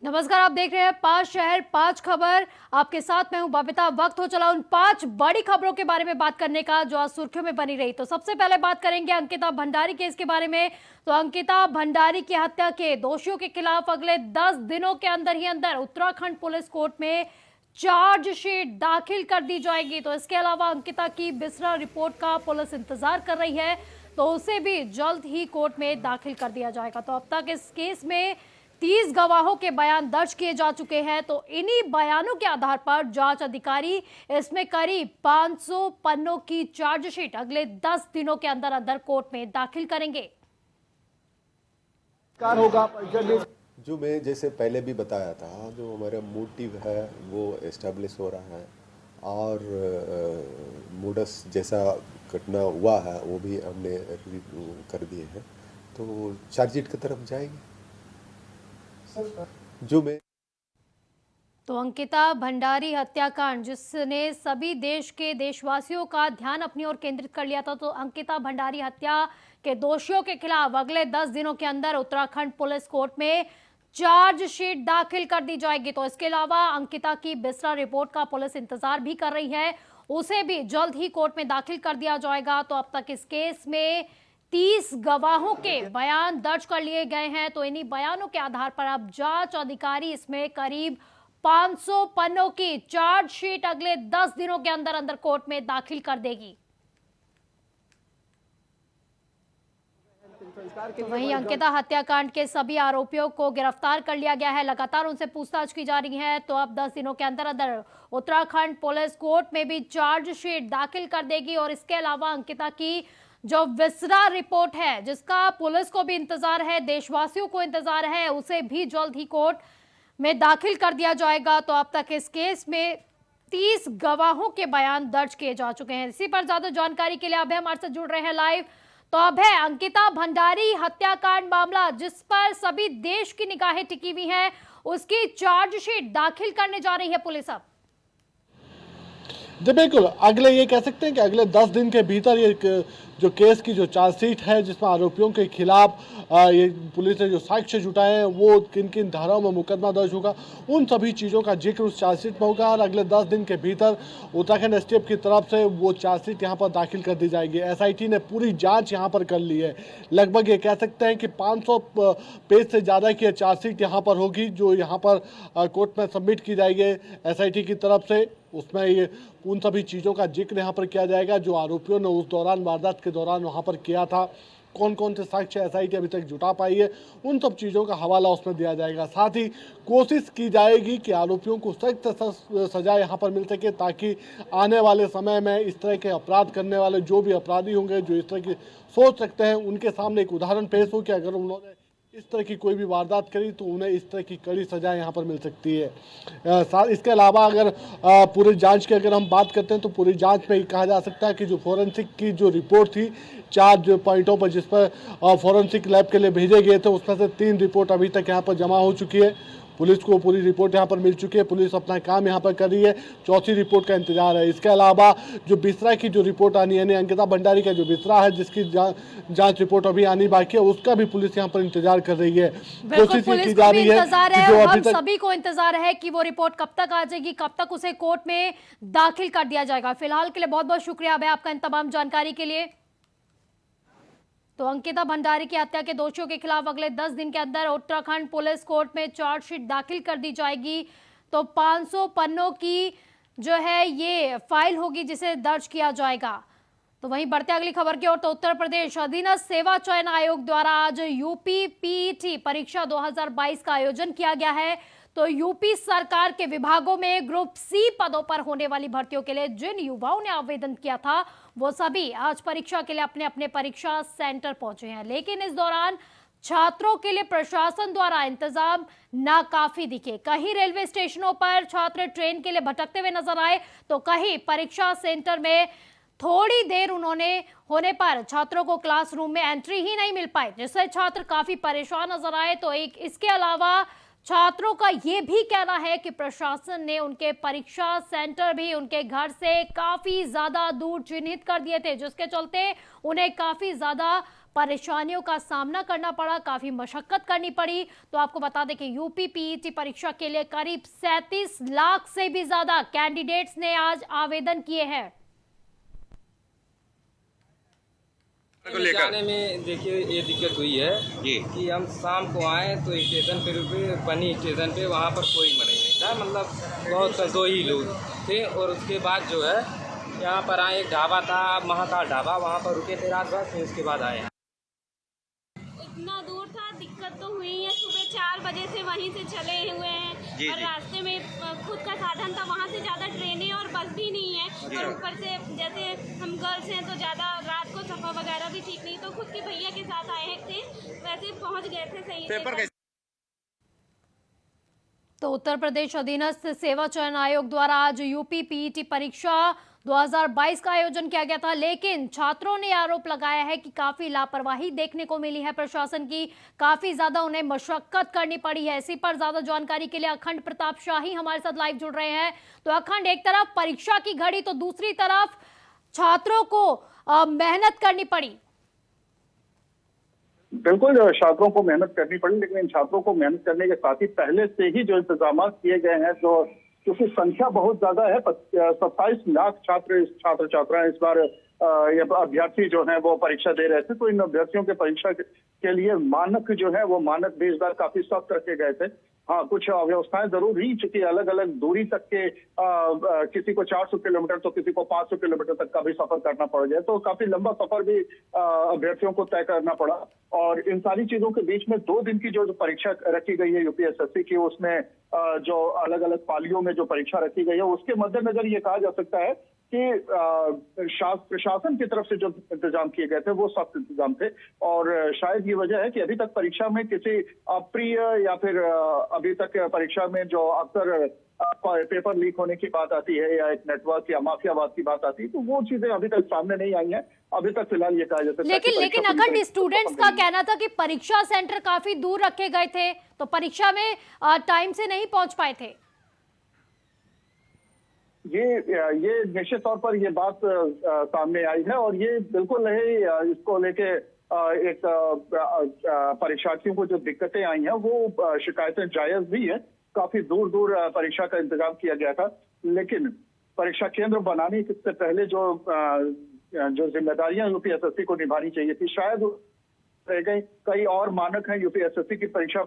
नमस्कार, आप देख रहे हैं 5 शहर 5 खबर। आपके साथ मैं हूं बबीता। वक्त हो चला उन 5 बड़ी खबरों के बारे में बात करने का जो आज सुर्खियों में बनी रही। तो सबसे पहले बात करेंगे अंकिता भंडारी केस के बारे में। तो अंकिता भंडारी की हत्या के दोषियों के खिलाफ अगले 10 दिनों के अंदर ही अंदर उत्तराखंड पुलिस कोर्ट में चार्जशीट दाखिल कर दी जाएगी। तो इसके अलावा अंकिता की बिसरा रिपोर्ट का पुलिस इंतजार कर रही है, तो उसे भी जल्द ही कोर्ट में दाखिल कर दिया जाएगा। तो अब तक इस केस में 30 गवाहों के बयान दर्ज किए जा चुके हैं। तो इन्हीं बयानों के आधार पर जांच अधिकारी इसमें करीब 500 पन्नों की चार्जशीट अगले 10 दिनों के अंदर अंदर कोर्ट में दाखिल करेंगे। होगा जो मैं जैसे पहले भी बताया था, जो हमारा मोटिव है वो एस्टेब्लिश हो रहा है और मोडस जैसा घटना हुआ है वो भी हमने कर दिए हैं, तो चार्जशीट की तरफ जाएगी। जो मैं तो अंकिता भंडारी हत्याकांड जिसने सभी देश के देशवासियों का ध्यान अपनी ओर केंद्रित कर लिया था, तो अंकिता भंडारी हत्या के दोषियों के खिलाफ अगले 10 दिनों के अंदर उत्तराखंड पुलिस कोर्ट में चार्जशीट दाखिल कर दी जाएगी। तो इसके अलावा अंकिता की बिसरा रिपोर्ट का पुलिस इंतजार भी कर रही है, उसे भी जल्द ही कोर्ट में दाखिल कर दिया जाएगा। तो अब तक इस केस में 30 गवाहों के बयान दर्ज कर लिए गए हैं। तो इन्हीं बयानों के आधार पर अब जांच अधिकारी इसमें करीब 500 पन्नों की चार्जशीट अगले 10 दिनों के अंदर अंदर कोर्ट में दाखिल कर देगी। तो वहीं अंकिता हत्याकांड के सभी आरोपियों को गिरफ्तार कर लिया गया है, लगातार उनसे पूछताछ की जा रही है। तो अब 10 दिनों के अंदर अंदर उत्तराखंड पुलिस कोर्ट में भी चार्जशीट दाखिल कर देगी। और इसके अलावा अंकिता की जो विसरा रिपोर्ट है, जिसका पुलिस को भी इंतजार है, देशवासियों को इंतजार है, उसे भी जल्द ही कोर्ट में दाखिल कर दिया जाएगा। तो अब तक इस केस में 30 गवाहों के बयान दर्ज किए जा चुके हैं। इसी पर ज्यादा जानकारी के लिए अभय हमारे साथ जुड़ रहे हैं लाइव। तो अभय, अंकिता भंडारी हत्याकांड मामला जिस पर सभी देश की निगाहें टिकी हुई हैं, उसकी चार्जशीट दाखिल करने जा रही है पुलिस अब। जी बिल्कुल, अगले ये कह सकते हैं कि अगले 10 दिन के भीतर ये जो केस की जो चार्जशीट है, जिसमें आरोपियों के खिलाफ ये पुलिस ने जो साक्ष्य जुटाए हैं, वो किन किन धाराओं में मुकदमा दर्ज होगा, उन सभी चीज़ों का जिक्र उस चार्जशीट में होगा। और अगले 10 दिन के भीतर उत्तराखंड एसटीएफ की तरफ से वो चार्जशीट यहाँ पर दाखिल कर दी जाएगी। एसआईटी ने पूरी जाँच यहाँ पर कर ली है। लगभग ये कह सकते हैं कि 500 पेज से ज़्यादा की चार्जशीट यहाँ पर होगी, जो यहाँ पर कोर्ट में सबमिट की जाएगी एसआईटी की तरफ से। उसमें ये उन सभी चीज़ों का जिक्र यहाँ पर किया जाएगा जो आरोपियों ने उस दौरान, वारदात के दौरान वहाँ पर किया था, कौन कौन से साक्ष्य एसआईटी अभी तक जुटा पाई है, उन सब चीज़ों का हवाला उसमें दिया जाएगा। साथ ही कोशिश की जाएगी कि आरोपियों को सख्त सजा यहाँ पर मिल सके, ताकि आने वाले समय में इस तरह के अपराध करने वाले जो भी अपराधी होंगे, जो इस तरह की सोच सकते हैं, उनके सामने एक उदाहरण पेश हो कि अगर उन्होंने इस तरह की कोई भी वारदात करी तो उन्हें इस तरह की कड़ी सजा यहाँ पर मिल सकती है। इसके अलावा अगर पूरी जांच की अगर हम बात करते हैं, तो पूरी जांच में कहा जा सकता है कि जो फॉरेंसिक की जो रिपोर्ट थी 4 जो पॉइंटों पर जिस पर फॉरेंसिक लैब के लिए भेजे गए थे, उसमें से 3 रिपोर्ट अभी तक यहाँ पर जमा हो चुकी है। पुलिस को पूरी रिपोर्ट यहाँ पर मिल चुकी है, पुलिस अपना काम यहाँ पर कर रही है, 4थी रिपोर्ट का इंतजार है। इसके अलावा जो बिसरा की जो रिपोर्ट आनी है, यानी अंकिता भंडारी का जो बिसरा है, जिसकी जांच रिपोर्ट अभी आनी बाकी है, उसका भी पुलिस यहाँ पर इंतजार कर रही है। कोशिश ये की जा रही है कि जो अभी तक सभी को इंतजार है कि वो रिपोर्ट कब तक आ जाएगी, कब तक उसे कोर्ट में दाखिल कर दिया जाएगा। फिलहाल के लिए बहुत बहुत शुक्रिया अभय आपका इन तमाम जानकारी के लिए। तो अंकिता भंडारी की हत्या के दोषियों के खिलाफ अगले 10 दिन के अंदर उत्तराखंड पुलिस कोर्ट में चार्जशीट दाखिल कर दी जाएगी। तो 500 पन्नों की जो है ये फाइल होगी जिसे दर्ज किया जाएगा। तो वहीं बढ़ते अगली खबर की ओर। तो उत्तर प्रदेश अधीनस्थ सेवा चयन आयोग द्वारा आज यूपी पीईटी परीक्षा 2022 का आयोजन किया गया है। तो यूपी सरकार के विभागों में ग्रुप सी पदों पर होने वाली भर्तियों के लिए जिन युवाओं ने आवेदन किया था, वो सभी आज परीक्षा के लिए अपने अपने परीक्षा सेंटर पहुंचे हैं। लेकिन इस दौरान छात्रों के लिए प्रशासन द्वारा इंतजाम नाकाफी दिखे। कहीं रेलवे स्टेशनों पर छात्र ट्रेन के लिए भटकते हुए नजर आए, तो कहीं परीक्षा सेंटर में थोड़ी देर उन्होंने होने पर छात्रों को क्लासरूम में एंट्री ही नहीं मिल पाई, जिससे छात्र काफी परेशान नजर आए। तो इसके अलावा छात्रों का यह भी कहना है कि प्रशासन ने उनके परीक्षा सेंटर भी उनके घर से काफी ज्यादा दूर चिन्हित कर दिए थे, जिसके चलते उन्हें काफी ज्यादा परेशानियों का सामना करना पड़ा, काफी मशक्कत करनी पड़ी। तो आपको बता दें कि यूपी पीईटी परीक्षा के लिए करीब 37 लाख से भी ज्यादा कैंडिडेट्स ने आज आवेदन किए हैं। जाने में देखिए ये दिक्कत हुई है कि हम शाम को आए तो स्टेशन पे रुके, बनी स्टेशन पे, वहाँ पर कोई मरे नहीं था, मतलब बहुत 2 ही लोग थे। और उसके बाद जो है यहाँ पर आए, एक ढाबा था महाकाल ढाबा, वहाँ पर रुके थे रात भर, फिर उसके बाद आए। इतना दूर था, दिक्कत तो हुई है। सुबह 4 बजे से वहीं से चले हुए हैं और रास्ते में खुद का साधन था, वहाँ से ज़्यादा ट्रेनें और बस भी नहीं है। और ऊपर से जैसे हम गर्ल्स हैं तो ज़्यादा रात को सफ़र वगैरह भी ठीक नहीं, तो खुद के भैया के साथ आए थे, वैसे पहुँच गए थे सही से। तो उत्तर प्रदेश अधीनस्थ सेवा चयन आयोग द्वारा आज यूपी पीईटी परीक्षा 2022 का आयोजन किया गया था, लेकिन छात्रों ने आरोप लगाया है कि काफी लापरवाही देखने को मिली है प्रशासन की, काफी ज्यादा उन्हें मशक्कत करनी पड़ी है। इसी पर ज्यादा जानकारी के लिए अखंड प्रताप शाही हमारे साथ लाइव जुड़ रहे हैं। तो अखंड, एक तरफ परीक्षा की घड़ी तो दूसरी तरफ छात्रों को मेहनत करनी पड़ी। बिल्कुल, छात्रों को मेहनत करनी पड़ी, लेकिन इन छात्रों को मेहनत करने के साथ ही पहले से ही जो इंतजाम किए गए हैं, जो क्योंकि संख्या बहुत ज्यादा है, 27 लाख छात्र छात्राएं इस बार ये अभ्यर्थी जो हैं वो परीक्षा दे रहे थे। तो इन अभ्यर्थियों के परीक्षा के लिए मानक जो है वो मानक भी इस बार काफी सख्त रखे गए थे। हाँ, कुछ व्यवस्थाएं जरूर रही, चूंकि अलग अलग दूरी तक के किसी को 400 किलोमीटर तो किसी को 500 किलोमीटर तक का भी सफर करना पड़ जाए, तो काफी लंबा सफर भी अभ्यर्थियों को तय करना पड़ा। और इन सारी चीजों के बीच में 2 दिन की जो परीक्षा रखी गई है यूपीएसएससी की, उसमें जो अलग अलग पालियों में जो परीक्षा रखी गई है, उसके मद्देनजर ये कहा जा सकता है कि प्रशासन की तरफ से जो इंतजाम किए गए थे वो सख्त इंतजाम थे। और शायद ये वजह है कि अभी तक परीक्षा में किसी अप्रिय या फिर अभी तक परीक्षा में जो अक्सर पेपर लीक होने की बात आती है या एक नेटवर्क या माफियावाद की बात आती है, तो वो चीजें अभी तक सामने नहीं आई हैं। अभी तक फिलहाल ये कहा जाता है। लेकिन अखंड, स्टूडेंट्स का कहना था कि परीक्षा सेंटर काफी दूर रखे गए थे, तो परीक्षा में टाइम से नहीं पहुंच पाए थे। ये निश्चित तौर पर ये बात सामने आई है और ये बिल्कुल है, इसको लेके एक परीक्षार्थियों को जो दिक्कतें आई हैं वो शिकायतें जायज भी है। काफी दूर दूर परीक्षा का इंतजाम किया गया था, लेकिन परीक्षा केंद्र बनाने से पहले जो जिम्मेदारियां यूपीएसएससी को निभानी चाहिए थी, शायद रह गई। कई और मानक हैं यूपीएसएससी की परीक्षा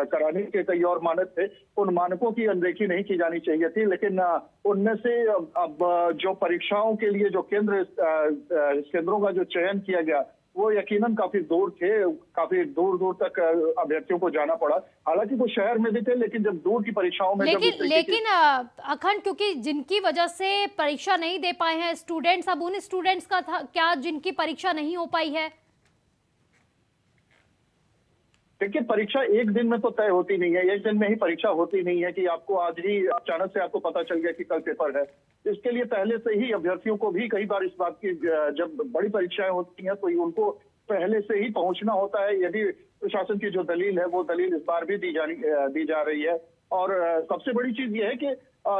कराने के, कई और मानक थे, उन मानकों की अनदेखी नहीं की जानी चाहिए थी। लेकिन उनमें से अब जो परीक्षाओं के लिए जो केंद्रों का जो चयन किया गया वो यकीनन काफी दूर थे, काफी दूर दूर तक अभ्यर्थियों को जाना पड़ा। हालांकि वो शहर में भी थे, लेकिन जब दूर की परीक्षाओं में लेकिन अखंड, क्योंकि जिनकी वजह से परीक्षा नहीं दे पाए हैं स्टूडेंट्स, अब उन स्टूडेंट्स का था क्या जिनकी परीक्षा नहीं हो पाई है? देखिए, परीक्षा एक दिन में तो तय होती नहीं है, एक दिन में ही परीक्षा होती नहीं है कि आपको आज ही अचानक से आपको पता चल गया कि कल पेपर है। इसके लिए पहले से ही अभ्यर्थियों को भी कई बार इस बात की, जब बड़ी परीक्षाएं होती हैं तो उनको पहले से ही पहुंचना होता है। यदि प्रशासन की जो दलील है वो दलील इस बार भी दी जा रही है। और सबसे बड़ी चीज ये है कि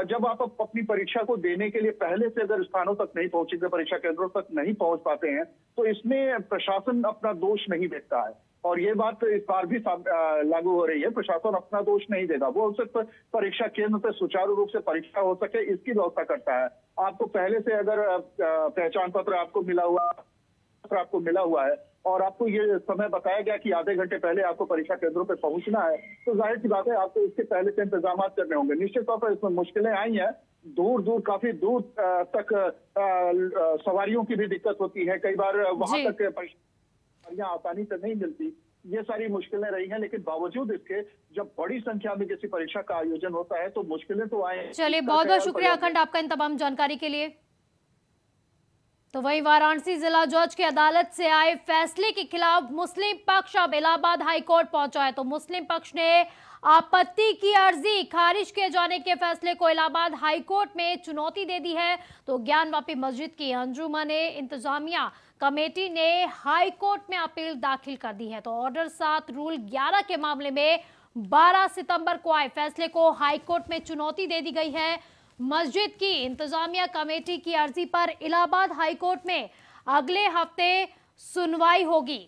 जब आप अपनी परीक्षा को देने के लिए पहले से अगर स्थानों तक नहीं पहुंचेंगे, परीक्षा केंद्रों तक नहीं पहुंच पाते हैं, तो इसमें प्रशासन अपना दोष नहीं देखता है। और ये बात इस बार भी लागू हो रही है। प्रशासन अपना दोष नहीं देगा, वो सिर्फ परीक्षा केंद्र पे सुचारू रूप से परीक्षा हो सके इसकी व्यवस्था करता है। आपको पहले से अगर पहचान पत्र आपको मिला हुआ है और आपको ये समय बताया गया कि आधे घंटे पहले आपको परीक्षा केंद्रों पे पहुंचना है, तो जाहिर सी बात है आपको इसके पहले से इंतजाम करने होंगे। निश्चित तौर पर इसमें मुश्किलें आई हैं, काफी दूर तक सवारियों की भी दिक्कत होती है, कई बार वहां तक आसानी से नहीं मिलती। ये सारी मुश्किलें रही हैं, लेकिन बावजूद इसके जब बड़ी संख्या में किसी परीक्षा का आयोजन होता है तो मुश्किलें तो आए। चलिए, बहुत बहुत शुक्रिया अखंड आपका इन तमाम जानकारी के लिए। तो वहीं वाराणसी जिला जज की अदालत से आए फैसले के खिलाफ मुस्लिम पक्ष अब इलाहाबाद हाई कोर्ट पहुंचा है। तो मुस्लिम पक्ष ने आपत्ति की अर्जी खारिज किए जाने के फैसले को इलाहाबाद हाई कोर्ट में चुनौती दे दी है। तो ज्ञानवापी मस्जिद की अंजुमन इंतजामिया कमेटी ने हाई कोर्ट में अपील दाखिल कर दी है। तो ऑर्डर 7 रूल 11 के मामले में 12 सितंबर को आए फैसले को हाई कोर्ट में चुनौती दे दी गई है। मस्जिद की इंतजामिया कमेटी की अर्जी पर इलाहाबाद हाई कोर्ट में अगले हफ्ते सुनवाई होगी।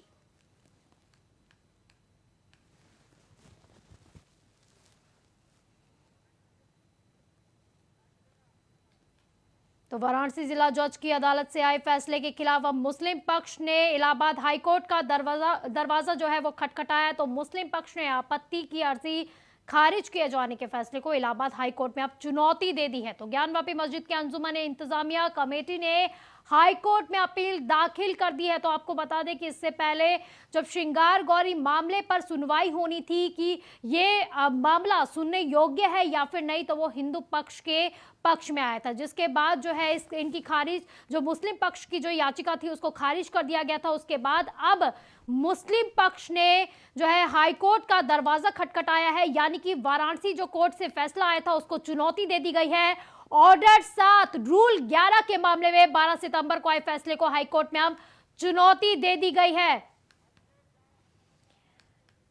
तो वाराणसी जिला जज की अदालत से आए फैसले के खिलाफ अब मुस्लिम पक्ष ने इलाहाबाद हाईकोर्ट का दरवाजा जो है वो खटखटाया। तो मुस्लिम पक्ष ने आपत्ति की अर्जी खारिज किए जाने के फैसले को इलाहाबाद हाईकोर्ट में अब चुनौती दे दी है। तो ज्ञानवापी मस्जिद के अंजुमन इंतजामिया कमेटी ने हाईकोर्ट में अपील दाखिल कर दी है। तो आपको बता दें कि इससे पहले जब श्रृंगार गौरी मामले पर सुनवाई होनी थी कि ये मामला सुनने योग्य है या फिर नहीं, तो वो हिंदू पक्ष के पक्ष में आया था, जिसके बाद जो है इनकी खारिज, जो मुस्लिम पक्ष की जो याचिका थी उसको खारिज कर दिया गया था। उसके बाद अब मुस्लिम पक्ष ने जो है हाईकोर्ट का दरवाजा खटखटाया है, यानी कि वाराणसी जो कोर्ट से फैसला आया था उसको चुनौती दे दी गई है। ऑर्डर 7 रूल 11 के मामले में 12 सितंबर को आए फैसले को हाईकोर्ट में अब चुनौती दे दी गई है।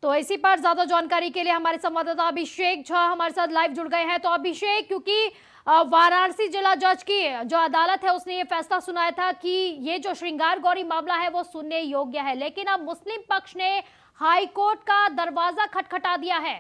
तो इसी पर ज्यादा जानकारी के लिए हमारे संवाददाता अभिषेक झा हमारे साथ लाइव जुड़ गए हैं। तो अभिषेक, क्योंकि वाराणसी जिला जज की जो अदालत है उसने ये फैसला सुनाया था कि ये जो श्रृंगार गौरी मामला है वो सुनने योग्य है, लेकिन अब मुस्लिम पक्ष ने हाईकोर्ट का दरवाजा खटखटा दिया है।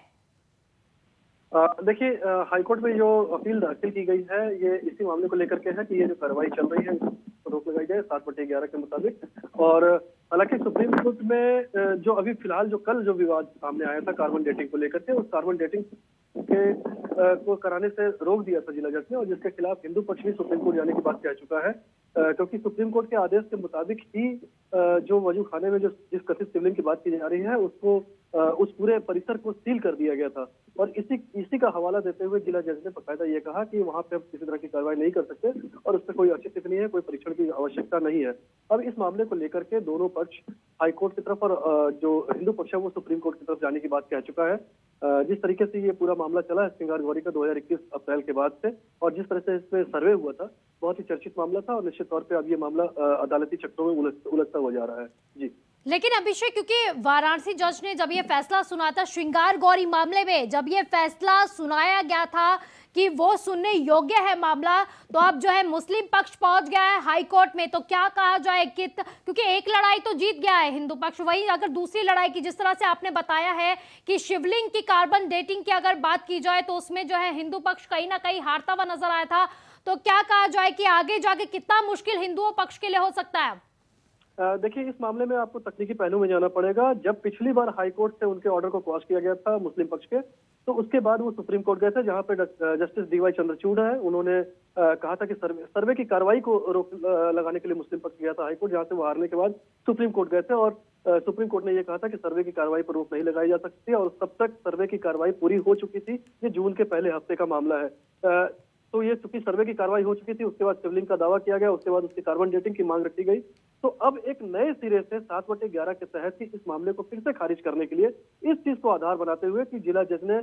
देखिए, हाईकोर्ट में जो अपील दाखिल की गई है ये इसी मामले को लेकर के है कि ये जो कार्रवाई चल रही है उसको रोक लगाई जाए 7/11 के मुताबिक। और हालांकि सुप्रीम कोर्ट में जो अभी फिलहाल जो कल जो विवाद सामने आया था कार्बन डेटिंग को लेकर के, उस कार्बन डेटिंग के को कराने से रोक दिया था जिला जज ने, और जिसके खिलाफ हिंदू पक्ष भी सुप्रीम कोर्ट जाने की बात कह चुका है, क्योंकि सुप्रीम कोर्ट के आदेश के मुताबिक ही जो वजू खाने में जो जिस कथित शिवलिंग की बात की जा रही है उसको उस पूरे परिसर को सील कर दिया गया था। और इसी का हवाला देते हुए जिला जज ने बकायदा ये कहा कि वहां पे हम किसी तरह की कार्रवाई नहीं कर सकते और उस पर कोई औचित्य नहीं है, कोई परीक्षण की आवश्यकता नहीं है। अब इस मामले को लेकर के दोनों पक्ष हाईकोर्ट की तरफ और जो हिंदू पक्ष है वो सुप्रीम कोर्ट की तरफ जाने की बात कह चुका है। जिस तरीके से ये पूरा मामला चला है श्रृंगार गौरी का 2021 अप्रैल के बाद से, और जिस तरह से इसमें सर्वे हुआ था, बहुत ही चर्चित मामला था और निश्चित तौर पे अब ये मामला अदालती चक्रों में उलझता हो जा रहा है। जी, लेकिन अभिषेक, क्योंकि वाराणसी जज ने जब ये फैसला सुना था श्रृंगार गौरी मामले में, जब ये फैसला सुनाया गया था कि वो सुनने योग्य है मामला, तो अब जो है मुस्लिम पक्ष पहुंच गया है हाई कोर्ट में। तो क्या कहा जाए कि क्योंकि एक लड़ाई तो जीत गया है हिंदू पक्ष, वही अगर दूसरी लड़ाई की जिस तरह से आपने बताया है कि शिवलिंग की कार्बन डेटिंग की अगर बात की जाए तो उसमें जो है हिंदू पक्ष कहीं ना कहीं हारता हुआ नजर आया था, तो क्या कहा जाए कि आगे जाके कितना मुश्किल हिंदुओं पक्ष के लिए हो सकता है? देखिए, इस मामले में आपको तकनीकी पहलू में जाना पड़ेगा। जब पिछली बार हाईकोर्ट से उनके ऑर्डर को क्वाश किया गया था मुस्लिम पक्ष के, तो उसके बाद वो सुप्रीम कोर्ट गए थे, जहां पे जस्टिस डीवाई चंद्रचूड़ है, उन्होंने कहा था कि सर्वे की कार्रवाई को रोक लगाने के लिए मुस्लिम पक्ष गया था हाईकोर्ट, जहां से वो हारने के बाद सुप्रीम कोर्ट गए थे और सुप्रीम कोर्ट ने ये कहा था कि सर्वे की कार्रवाई पर रोक नहीं लगाई जा सकती और तब तक सर्वे की कार्रवाई पूरी हो चुकी थी। ये जून के पहले हफ्ते का मामला है। तो ये चूंकि सर्वे की कार्रवाई हो चुकी थी, उसके बाद शिवलिंग का दावा किया गया, उसके बाद उसकी कार्बन डेटिंग की मांग रखी गई। तो अब एक नए सिरे से 7/11 के तहत ही इस मामले को फिर से खारिज करने के लिए इस चीज को आधार बनाते हुए कि जिला जज ने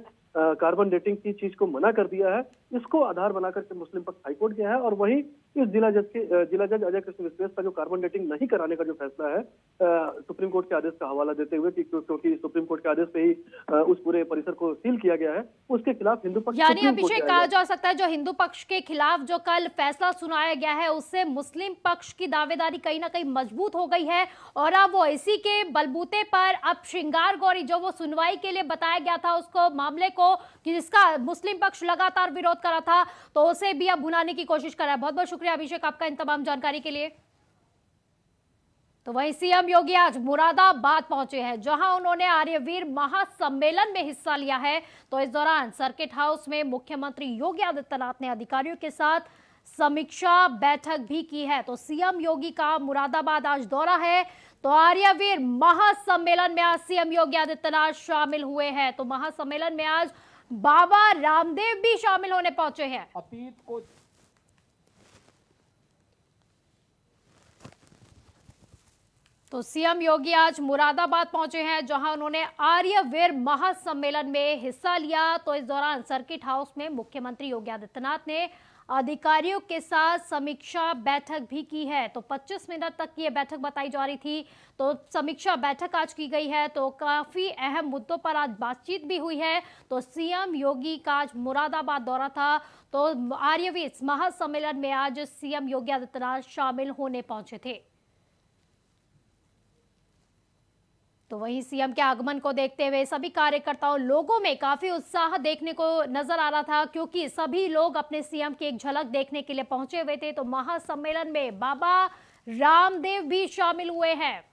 कार्बन डेटिंग की चीज को मना कर दिया है, इसको आधार बनाकर के मुस्लिम पक्ष हाईकोर्ट गया है। और वहीं इस जिला जज अजय कृष्ण विश्वेश का जो कार्बन डेटिंग नहीं कराने का जो फैसला है सुप्रीम कोर्ट के आदेश का हवाला देते हुए, क्योंकि सुप्रीम कोर्ट के आदेश पे ही उस पूरे परिसर को सील किया गया है, उसके खिलाफ हिंदू पक्ष, यानी अभिषेक कहा जा सकता है जो हिंदू पक्ष के खिलाफ जो कल फैसला सुनाया गया है उससे मुस्लिम पक्ष की दावेदारी कहीं ना कहीं मजबूत हो गई है और अब वो इसी के बलबूते पर अब श्रृंगार गौरी जो वो सुनवाई के लिए बताया गया था उसको मामले को कि जिसका मुस्लिम पक्ष लगातार विरोध कर रहा था, तो उसे भी अब भुनाने की कोशिश कर रहा है। बहुत बहुत शुक्रिया अभिषेक आपका इन तमाम जानकारी के लिए। तो वहीं सीएम योगी आज मुरादाबाद पहुंचे हैं, जहां उन्होंने आर्यवीर महासम्मेलन में हिस्सा लिया है। तो इस दौरान सर्किट हाउस में मुख्यमंत्री योगी आदित्यनाथ ने अधिकारियों के साथ समीक्षा बैठक भी की है। तो सीएम योगी का मुरादाबाद आज दौरा है, तो आर्यवीर महासम्मेलन में आज सीएम योगी आदित्यनाथ शामिल हुए हैं। तो महासम्मेलन में आज बाबा रामदेव भी शामिल होने पहुंचे हैं। अतीत को तो सीएम योगी आज मुरादाबाद पहुंचे हैं, जहां उन्होंने आर्यवीर महासम्मेलन में हिस्सा लिया। तो इस दौरान सर्किट हाउस में मुख्यमंत्री योगी आदित्यनाथ ने अधिकारियों के साथ समीक्षा बैठक भी की है। तो 25 मिनट तक ये बैठक बताई जा रही थी, तो समीक्षा बैठक आज की गई है। तो काफी अहम मुद्दों पर आज बातचीत भी हुई है। तो सीएम योगी का आज मुरादाबाद दौरा था, तो आर्यवीर महासम्मेलन में आज सीएम योगी आदित्यनाथ शामिल होने पहुंचे थे। तो वहीं सीएम के आगमन को देखते हुए सभी कार्यकर्ताओं लोगों में काफी उत्साह देखने को नजर आ रहा था, क्योंकि सभी लोग अपने सीएम की एक झलक देखने के लिए पहुंचे हुए थे। तो महासम्मेलन में बाबा रामदेव भी शामिल हुए हैं।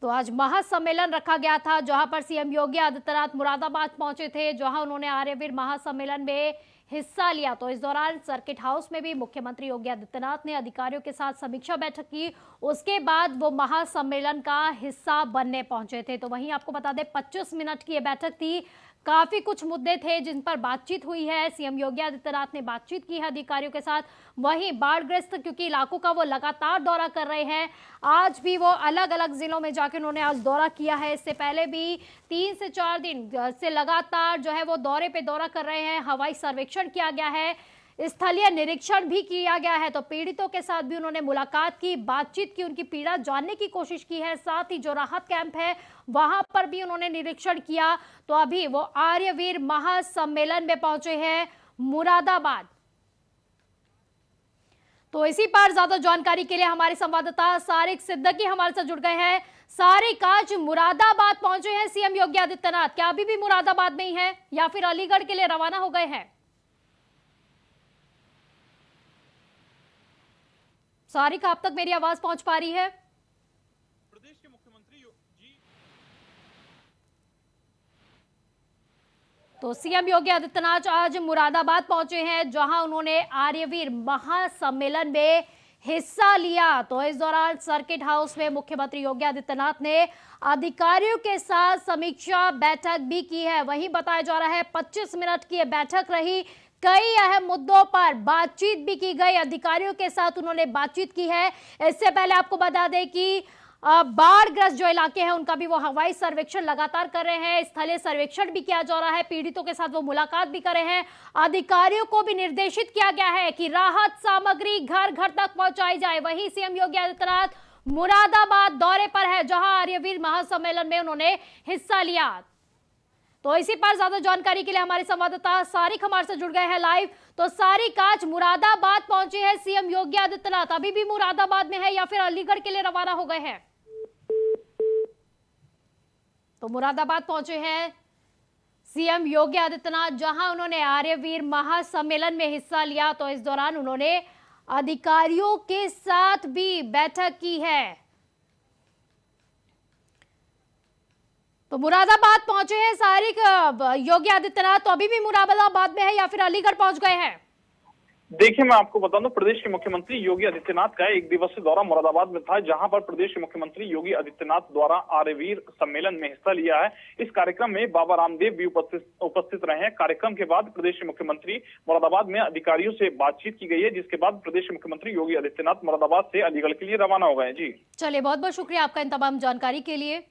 तो आज महासम्मेलन रखा गया था, जहां पर सीएम योगी आदित्यनाथ मुरादाबाद पहुंचे थे, जहां उन्होंने आर्यवीर महासम्मेलन में हिस्सा लिया। तो इस दौरान सर्किट हाउस में भी मुख्यमंत्री योगी आदित्यनाथ ने अधिकारियों के साथ समीक्षा बैठक की। उसके बाद वो महासम्मेलन का हिस्सा बनने पहुंचे थे। तो वहीं आपको बता दें 25 मिनट की ये बैठक थी। काफी कुछ मुद्दे थे जिन पर बातचीत हुई है। सीएम योगी आदित्यनाथ ने बातचीत की है अधिकारियों के साथ। वहीं बाढ़ग्रस्त क्योंकि इलाकों का वो लगातार दौरा कर रहे हैं, आज भी वो अलग अलग जिलों में जाकर उन्होंने आज दौरा किया है। इससे पहले भी 3 से 4 दिन से लगातार जो है वो दौरे पे दौरा कर रहे हैं। हवाई सर्वेक्षण किया गया है, स्थलीय निरीक्षण भी किया गया है। तो पीड़ितों के साथ भी उन्होंने मुलाकात की, बातचीत की, उनकी पीड़ा जानने की कोशिश की है। साथ ही जो राहत कैंप है वहां पर भी उन्होंने निरीक्षण किया। तो अभी वो आर्यवीर महासम्मेलन में पहुंचे हैं मुरादाबाद। तो इसी पर ज्यादा जानकारी के लिए हमारे संवाददाता सारिक सिद्दीकी हमारे साथ जुड़ गए हैं। सारिक, आज मुरादाबाद पहुंचे हैं सीएम योगी आदित्यनाथ, क्या अभी भी मुरादाबाद में ही है या फिर अलीगढ़ के लिए रवाना हो गए हैं? सारिक, आप तक मेरी आवाज पहुंच पा रही है? प्रदेश के मुख्यमंत्री जी तो सीएम योगी आदित्यनाथ आज मुरादाबाद पहुंचे हैं, जहां उन्होंने आर्यवीर महासम्मेलन में हिस्सा लिया। तो इस दौरान सर्किट हाउस में मुख्यमंत्री योगी आदित्यनाथ ने अधिकारियों के साथ समीक्षा बैठक भी की है। वहीं बताया जा रहा है 25 मिनट की यह बैठक रही। कई अहम मुद्दों पर बातचीत भी की गई, अधिकारियों के साथ उन्होंने बातचीत की है। इससे पहले आपको बता दें कि बाढ़ग्रस्त जो इलाके हैं उनका भी वो हवाई सर्वेक्षण लगातार कर रहे हैं, स्थलीय सर्वेक्षण भी किया जा रहा है, पीड़ितों के साथ वो मुलाकात भी कर रहे हैं। अधिकारियों को भी निर्देशित किया गया है कि राहत सामग्री घर घर तक पहुंचाई जाए। वहीं सीएम योगी आदित्यनाथ मुरादाबाद दौरे पर है, जहां आर्यवीर महासम्मेलन में उन्होंने हिस्सा लिया। तो इसी पर ज्यादा जानकारी के लिए हमारे संवाददाता सारिक हमारे से जुड़ गए हैं लाइव। तो सारिक, आज मुरादाबाद पहुंचे हैं सीएम योगी आदित्यनाथ, अभी भी मुरादाबाद में है या फिर अलीगढ़ के लिए रवाना हो गए हैं? तो मुरादाबाद पहुंचे हैं सीएम योगी आदित्यनाथ, जहां उन्होंने आर्यवीर महासम्मेलन में हिस्सा लिया। तो इस दौरान उन्होंने अधिकारियों के साथ भी बैठक की है। तो मुरादाबाद पहुंचे हैं सारिक योगी आदित्यनाथ, तो अभी भी मुरादाबाद में है या फिर अलीगढ़ पहुंच गए हैं? देखिए, मैं आपको बता दूं, प्रदेश के मुख्यमंत्री योगी आदित्यनाथ का 1 दिवसीय दौरा मुरादाबाद में था, जहां पर प्रदेश के मुख्यमंत्री योगी आदित्यनाथ द्वारा आर्यवीर सम्मेलन में हिस्सा लिया है। इस कार्यक्रम में बाबा रामदेव भी उपस्थित रहे हैं। कार्यक्रम के बाद प्रदेश के मुख्यमंत्री मुरादाबाद में अधिकारियों से बातचीत की गई है, जिसके बाद प्रदेश के मुख्यमंत्री योगी आदित्यनाथ मुरादाबाद से अलीगढ़ के लिए रवाना हो गए। जी चलिए, बहुत बहुत शुक्रिया आपका इन तमाम जानकारी के लिए।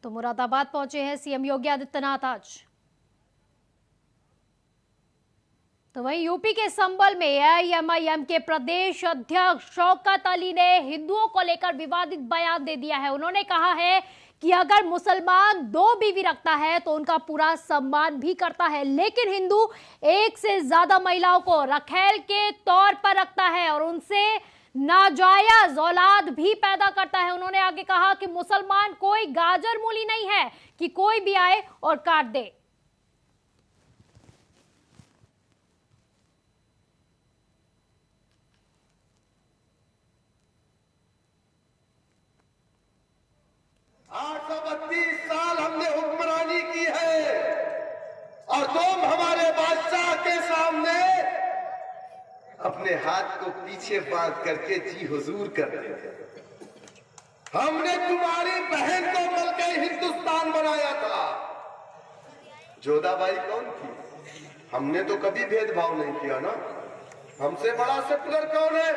तो मुरादाबाद पहुंचे हैं सीएम योगी आदित्यनाथ आज। तो वहीं यूपी के संभल में एआईएमआईएम के प्रदेश अध्यक्ष शौकत अली ने हिंदुओं को लेकर विवादित बयान दे दिया है। उन्होंने कहा है कि अगर मुसलमान 2 बीवी रखता है तो उनका पूरा सम्मान भी करता है, लेकिन हिंदू 1 से ज्यादा महिलाओं को रखैल के तौर पर रखता है और उनसे नाजायज औलाद भी पैदा करता है। उन्होंने आगे कहा कि मुसलमान कोई गाजर मूली नहीं है कि कोई भी आए और काट दे। आठ 32 साल हमने हुक्मरानी की है और तुम हमारे बादशाह के सामने अपने हाथ को पीछे बांध करके जी हुजूर कर रहे थे। हमने तुम्हारी बहन को मलके हिंदुस्तान बनाया था। जोधाबाई कौन थी? हमने तो कभी भेदभाव नहीं किया ना। हमसे बड़ा सेकुलर कौन है?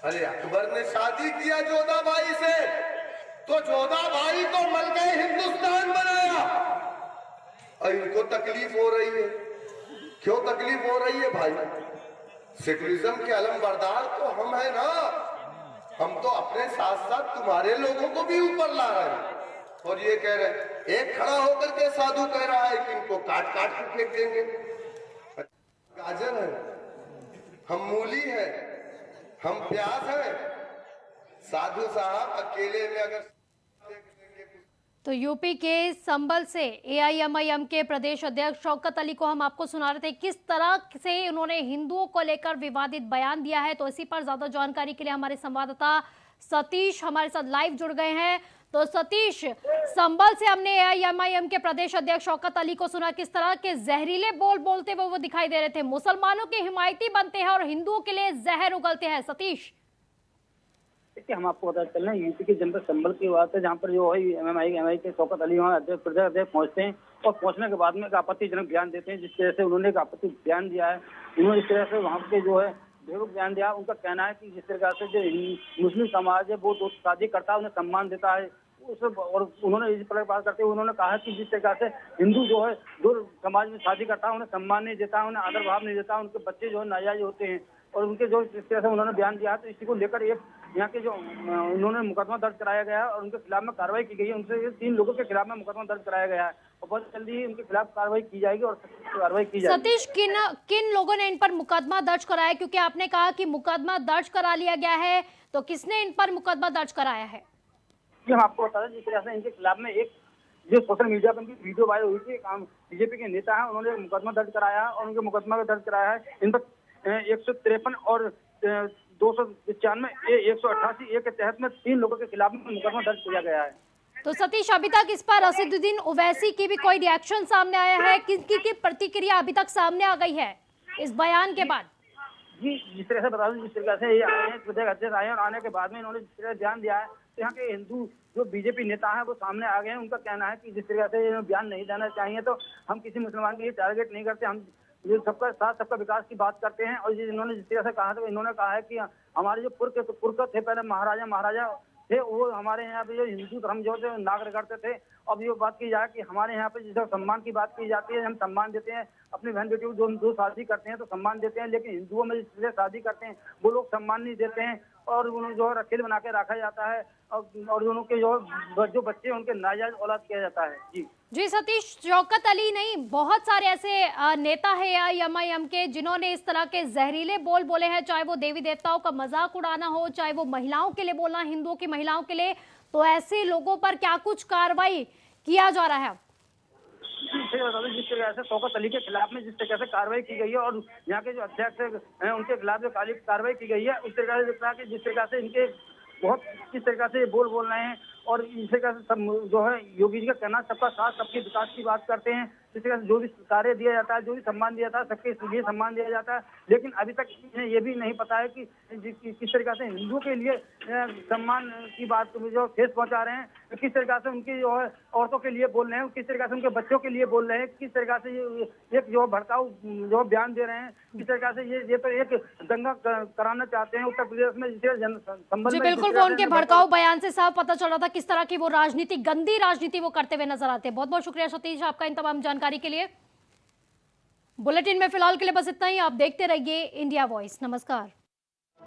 अरे अकबर ने शादी किया जोधाबाई से, तो जोधाबाई को मलके हिंदुस्तान बनाया। और इनको तकलीफ हो रही है। क्यों तकलीफ हो रही है भाई? सेकुलरिज्म के अलमबरदार तो हम है ना। हम तो अपने साथ साथ तुम्हारे लोगों को भी ऊपर ला रहे हैं। और ये कह रहे, एक खड़ा होकर के साधु कह रहा है कि इनको काट काट के फेंक देंगे। गाजर है, हम मूली हैं, हम प्याज हैं। साधु साहब अकेले में अगर तो यूपी के संभल से एआईएमआईएम के प्रदेश अध्यक्ष शौकत अली को हम आपको सुना रहे थे किस तरह से उन्होंने हिंदुओं को लेकर विवादित बयान दिया है। तो इसी पर ज्यादा जानकारी के लिए हमारे संवाददाता सतीश हमारे साथ लाइव जुड़ गए हैं। तो सतीश, संभल से हमने एआईएमआईएम के प्रदेश अध्यक्ष शौकत अली को सुना, किस तरह के जहरीले बोल बोलते हुए वो दिखाई दे रहे थे, मुसलमानों के हिमायती बनते हैं और हिंदुओं के लिए जहर उगलते हैं। सतीश, देखिए, हम आपको बता चल रहे हैं यूपी के जनपद संभल की बात है, जहाँ पर जो है एमआई के शौकत अली वहाँ प्रदेश अध्यक्ष पहुंचते हैं और पहुंचने के बाद में एक आपत्तिजनक बयान देते हैं। जिस तरह से उन्होंने एक आपत्ति बयान दिया है, उन्होंने इस तरह से वहाँ के जो है बेरुख बयान दिया। उनका कहना है कि जिस तरह से जो मुस्लिम समाज है वो शादी करता है, उन्हें सम्मान देता है और उन्होंने इस प्रकार बात करते हुए उन्होंने कहा कि जिस तरह से हिंदू जो है जो समाज में शादी करता है उन्हें सम्मान नहीं देता, उन्हें आदर भाव नहीं देता, उनके बच्चे जो है नाजायज होते हैं और उनके जो इस तरह से उन्होंने बयान दिया। तो इसी को लेकर एक यहाँ के जो उन्होंने मुकदमा दर्ज कराया गया है और उनके खिलाफ में कार्रवाई की गई है। उनसे 3 लोगों के खिलाफ में मुकदमा दर्ज कराया गया है और बहुत जल्दी ही उनके खिलाफ कार्रवाई की जाएगी और कार्रवाई की जाएगी। सतीश, किन लोगों ने इन पर मुकदमा दर्ज कराया, क्योंकि आपने कहा कि मुकदमा दर्ज करा लिया गया है, तो किसने इन पर मुकदमा दर्ज कराया है? हम आपको बता दें जिस तरह से इनके खिलाफ में एक जो सोशल मीडिया पर इनकी वीडियो वायरल हुई थी, बीजेपी के नेता है, उन्होंने मुकदमा दर्ज कराया है और उनके मुकदमा में दर्ज कराया है इन पर 153 और 295 188 ए के तहत में 3 लोगों के खिलाफ में मुकदमा दर्ज किया गया है। तो सतीश, अभी तक इस पर असदुद्दीन ओवैसी की भी कोई रिएक्शन सामने आया है? किसकी प्रतिक्रिया अभी तक सामने आ गई है इस बयान के बाद? जी, जिस तरह से बता दें, जिस तरह से ये आए हैं प्रदेश अध्यक्ष आए और आने के बाद में इन्होंने जिस तरह बयान दिया है, तो यहाँ के हिंदू जो बीजेपी नेता है वो सामने आ गए हैं। उनका कहना है कि जिस तरह से बयान नहीं देना चाहिए, तो हम किसी मुसलमान के लिए टारगेट नहीं करते, हम जो सबका साथ सबका विकास की बात करते हैं। और इन्होंने जिस तरह से कहा था, इन्होंने कहा है कि हमारे जो पुरख थे, पहले महाराजा थे, वो हमारे यहाँ पे जो हिंदू धर्म जो नागर करते थे। अब ये बात की जाए कि हमारे यहाँ पे जिस सम्मान की बात की जाती है, हम सम्मान देते हैं अपनी बहन बेटी को, जो शादी करते हैं तो सम्मान देते हैं, लेकिन हिंदुओं में जिस तरह शादी करते हैं वो लोग सम्मान नहीं देते हैं और उन्हें जो रखेल बना के रखा जाता है और उनके जो बच्चे उनके नाजायज औलाद किया जाता है। जी सतीश, शौकत अली नहीं, बहुत सारे ऐसे नेता है एआईएमआईएम के जिन्होंने इस तरह के जहरीले बोल बोले हैं, चाहे वो देवी देवताओं का मजाक उड़ाना हो, चाहे वो महिलाओं के लिए बोलना, हिंदुओं की महिलाओं के लिए। तो ऐसे लोगों पर क्या कुछ कार्रवाई किया जा रहा है? जिस तरह से शौकत अली के खिलाफ में जिस तरह से कार्रवाई की गई है और यहाँ के जो अध्यक्ष हैं उनके खिलाफ जो कार्रवाई की गई है, उस तरह से जिस तरह से इनके बहुत किस तरह से बोल रहे हैं और इस तरह से सब जो है योगी जी का कहना सबका साथ सबके विकास की बात करते हैं। जिस तरह से जो भी कार्य दिया जाता है, जो भी सम्मान दिया जाता है, सबके लिए सम्मान दिया जाता है, लेकिन अभी तक इन्हें ये भी नहीं पता है कि किस तरीके से हिंदुओं के लिए सम्मान की बात जो ठेस पहुंचा रहे हैं, किस तरीके से उनकी जो है औरतों के लिए बोल रहे हैं, किस तरीके से उनके बच्चों के लिए बोल रहे हैं, किस तरीके से एक जो भड़काऊ जो बयान दे रहे हैं, किस तरीके से ये तो एक दंगा कराना चाहते हैं उत्तर प्रदेश में। जी बिल्कुल, वो उनके भड़काऊ बयान से साफ पता चल रहा था किस तरह की वो राजनीति, गंदी राजनीति वो करते हुए नजर आते हैं। बहुत बहुत शुक्रिया सतीश आपका इन तमाम जानकारी के लिए। बुलेटिन में फिलहाल के लिए बस इतना ही। आप देखते रहिए इंडिया वॉइस। नमस्कार।